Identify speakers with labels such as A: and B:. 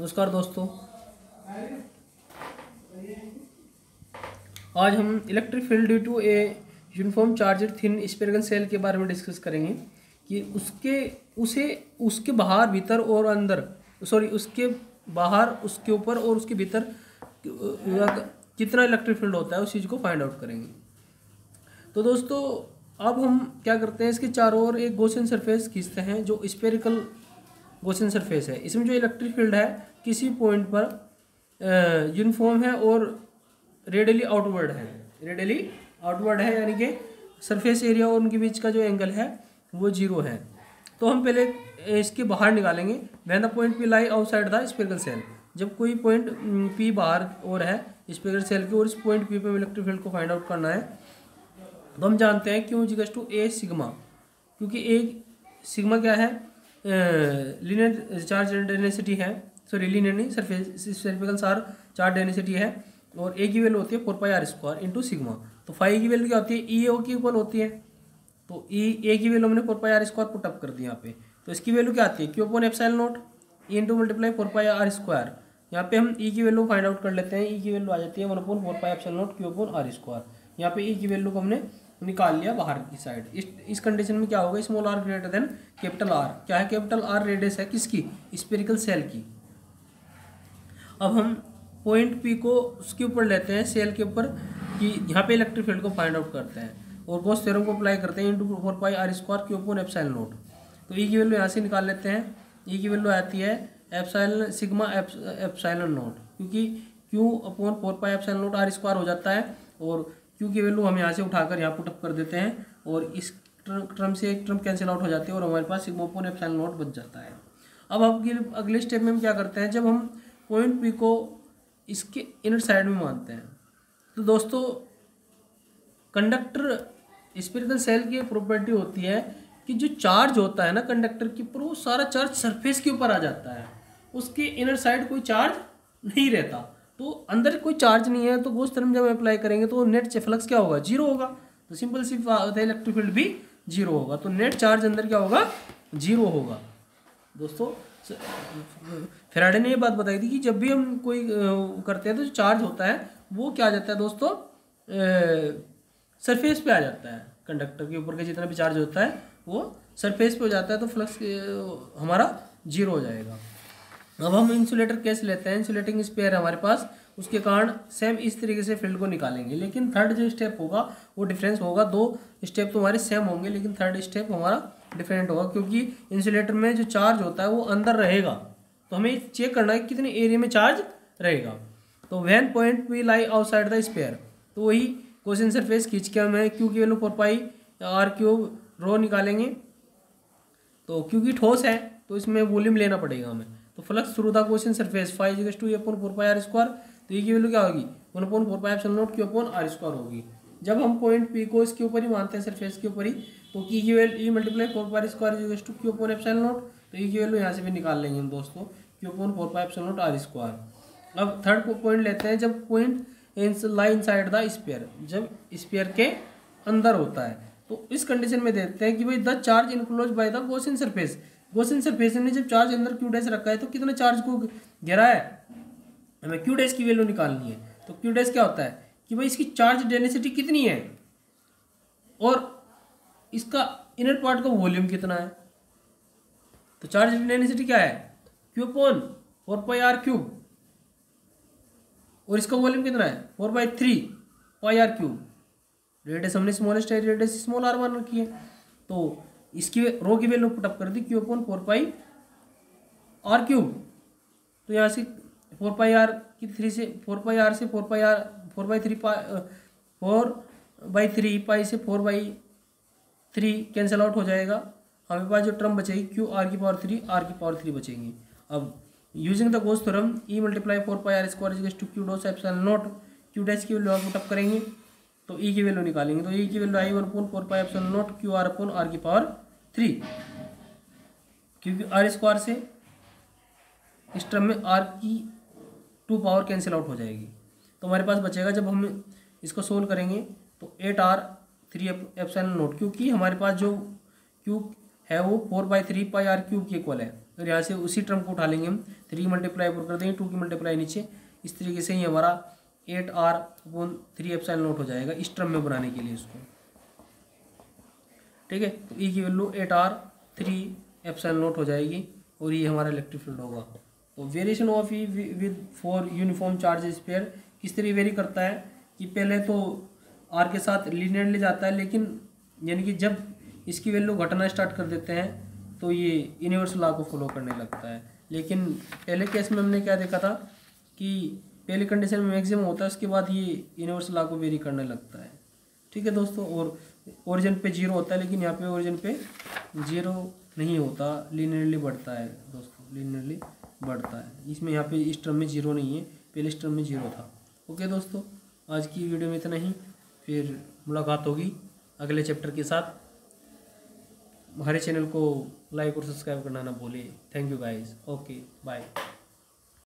A: नमस्कार दोस्तों। आज हम electric field due to a uniform charged thin spherical shell के बारे में डिस्कस करेंगे कि उसके बाहर, भीतर और अंदर, उसके बाहर, उसके ऊपर और उसके भीतर कितना इलेक्ट्रिक फील्ड होता है, उस चीज़ को फाइंड आउट करेंगे। तो दोस्तों अब हम क्या करते हैं, इसके चारों ओर एक गॉसियन सरफेस खींचते हैं जो स्फेरिकल गॉसियन सरफेस है। इसमें जो इलेक्ट्रिक फील्ड है किसी पॉइंट पर यूनिफॉर्म है और रेडियली आउटवर्ड है, यानी कि सरफेस एरिया और उनके बीच का जो एंगल है वो 0 है। तो हम पहले इसके बाहर निकालेंगे। When the point P lie outside the spherical shell, जब कोई पॉइंट पी बाहर और है स्फेरिकल सेल के और इस पॉइंट पी पे इलेक्ट्रिक फील्ड को फाइंड आउट करना है, तो हम जानते हैं Q equals to A sigma, क्योंकि ए सिग्मा क्या है, लीनियर चार्ज डेंसिटी है, लीनियर नहीं, सरफेस स्फेरिकल चार्ज डेंसिटी है, और ए की वैल्यू होती है 4πr² इंटू सिग्मा। तो फाई की वैल्यू क्या होती है, ई ओ की इक्वल होती है। तो ई ए की वैल्यू हमने 4πr² पुटअप कर दी यहाँ पे। तो इसकी वैल्यू क्या आती है, Q upon epsilon not E into multiply 4πr²। यहाँ पे हम ई की वैल्यू फाइंड आउट कर लेते हैं। ई की वैल्यू आ जाती है 1/4π क्यू अपॉन r²। यहाँ पे ई की वैल्यू को हमने निकाल लिया बाहर की साइड। इस कंडीशन में क्या होगा, small R greater than capital R. क्या है, कैपिटल आर रेडियस है किसकी, स्फेरिकल सेल की। अब हम पॉइंट पी को उसके ऊपर लेते हैं, सेल के ऊपर, कि यहाँ पे इलेक्ट्रिक फील्ड को फाइंड आउट करते हैं और गॉस थ्योरम को अप्लाई करते हैं into 4πr² Q upon epsilon naught. तो ई की वैल्यू यहाँ से निकाल लेते हैं। ई की वैल्यू आती है एप्सिलॉन सिग्मा एप्सिलॉन नॉट, क्योंकि Q upon 4π epsilon naught r² हो जाता है, और क्यू की वैल्यू हम यहाँ से उठाकर यहाँ पुटअप कर देते हैं, और इस टर्म से एक टर्म कैंसिल आउट हो जाती है और हमारे पास सिग्मा अपॉन एप्सिलॉन नॉट बच जाता है। अब अगले स्टेप में हम क्या करते हैं, जब हम पॉइंट पी को इसके इनर साइड में मानते हैं, तो दोस्तों कंडक्टर स्फेरिकल सेल की प्रॉपर्टी होती है कि जो चार्ज होता है ना कंडक्टर के ऊपर, वो सारा चार्ज सरफेस के ऊपर आ जाता है, उसके इनर साइड कोई चार्ज नहीं रहता। तो अंदर कोई चार्ज नहीं है, तो गॉस थ्योरम जब अप्लाई करेंगे तो नेट फ्लक्स क्या होगा, 0 होगा। तो सिंपल सी बात है, इलेक्ट्रिक फील्ड भी 0 होगा। तो नेट चार्ज अंदर क्या होगा, 0 होगा। दोस्तों फैराडे ने ये बात बताई थी कि जब भी हम कोई करते हैं तो जो चार्ज होता है वो क्या आ जाता है दोस्तों, सरफेस पे आ जाता है। कंडक्टर के ऊपर का जितना भी चार्ज होता है वो सरफेस पे हो जाता है, तो फ्लक्स हमारा 0 हो जाएगा। अब हम इंसुलेटर केस लेते हैं, इंसुलेटिंग स्पेयर है हमारे पास, उसके कारण सेम इस तरीके से फील्ड को निकालेंगे। लेकिन थर्ड जो स्टेप होगा वो डिफरेंस होगा। 2 स्टेप तो हमारे सेम होंगे, लेकिन थर्ड स्टेप हमारा डिफरेंट होगा, क्योंकि इंसुलेटर में जो चार्ज होता है वो अंदर रहेगा। तो हमें चेक करना है कि कितने एरिया में चार्ज रहेगा। तो when point we lie outside the sphere, तो वही गॉसियन सरफेस खींच के हमें क्यू की वैल्यू 4πr³ रो निकालेंगे। तो क्योंकि ठोस है तो इसमें वॉल्यूम लेना पड़ेगा हमें। तो flux through the Gaussian surface phi equals to E/4πr²। तो ई की वैल्यू क्या होगी, 1/4π क्यू अपॉन r² होगी। जब हम पॉइंट पी को इसके ऊपर ही मानते हैं, सरफेस के ऊपर ही, तो ई की value E multiply 4πr² equals to Q upon epsilon naught. तो ई की वैल्यू यहाँ से भी निकाल लेंगे हम दोस्तों, क्यू अपॉन 4π r²। अब थर्ड पॉइंट लेते हैं, जब point lie inside the sphere, जब स्फीयर के अंदर होता है, तो इस कंडीशन में देखते हैं कि भाई the charge enclose by the Gaussian surface. Gaussian surface ने जब चार्ज अंदर क्यू डैश रखा है तो कितना चार्ज को घेरा है, हमें क्यू डैश की वैल्यू निकालनी है। तो क्यू डैश क्या होता है कि भाई इसकी चार्ज डेंसिटी कितनी है और इसका इनर पार्ट का वॉल्यूम कितना है। तो चार्ज डेंसिटी क्या है, क्यू अपॉन 4πr³, और इसका वॉल्यूम कितना है 4/3πr³। रेडियस हमने स्मॉलेस्ट है, रेडियस स्मॉल r मान रखी है। तो इसकी रो की वैल्यू पुटअप कर दी, क्यू अपॉन 4πr³। तो यहाँ से 4πr की 3 से 4πr से 4/3 से 4/3 कैंसिल आउट हो जाएगा। हमारे पास जो टर्म बचेगी क्यू r⁻³ बचेंगी। अब using the Gauss theorem E multiply 4πr² equals to Q dot epsilon naught, Q dash की वैल्यू पुटअप करेंगे तो ई की वैल्यू निकालेंगे। तो ई की वैल्यू आई 1/4π क्यू r/r³, क्योंकि r² से इस टर्म में r की 2 पावर कैंसिल आउट हो जाएगी। तो हमारे पास बचेगा, जब हम इसको सोल्व करेंगे तो 8r3 एप्सिलॉन नॉट, क्योंकि हमारे पास जो क्यूब है वो 4/3πr³ के इक्वल है। और यहाँ से उसी टर्म को उठा लेंगे हम, 3 मल्टीप्लाई ऊपर कर देंगे, 2 की मल्टीप्लाई नीचे। इस तरीके से ही हमारा 8r/3 एप्सिलॉन नॉट हो जाएगा इस टर्म में बनाने के लिए इसको। ठीक है, तो ई की वैल्यू 8r/3 एप्सिलॉन नॉट हो जाएगी और ये हमारा इलेक्ट्रिक फील्ड होगा। तो variation of E with for uniform charge sphere किस तरह वेरी करता है कि पहले तो आर के साथ लीनियरली जाता है, लेकिन यानी कि जब इसकी वैल्यू घटना स्टार्ट कर देते हैं तो ये यूनिवर्सल लॉ को फॉलो करने लगता है। लेकिन पहले केस में हमने क्या देखा था कि पहली कंडीशन में मैक्सिमम होता है, उसके बाद ये यूनिवर्सल लॉ को वेरी करने लगता है। ठीक है दोस्तों, और ओरिजिन पे 0 होता है, लेकिन यहाँ पे ओरिजिन पे 0 नहीं होता, लीनियरली बढ़ता है दोस्तों, लीनियरली बढ़ता है। इसमें यहाँ पे इस टर्म में 0 नहीं है, पहले इस टर्म में 0 था। ओके दोस्तों, आज की वीडियो में इतना ही, फिर मुलाकात होगी अगले चैप्टर के साथ। हमारे चैनल को लाइक और सब्सक्राइब करना ना भूलिए। Thank you guys. Okay bye.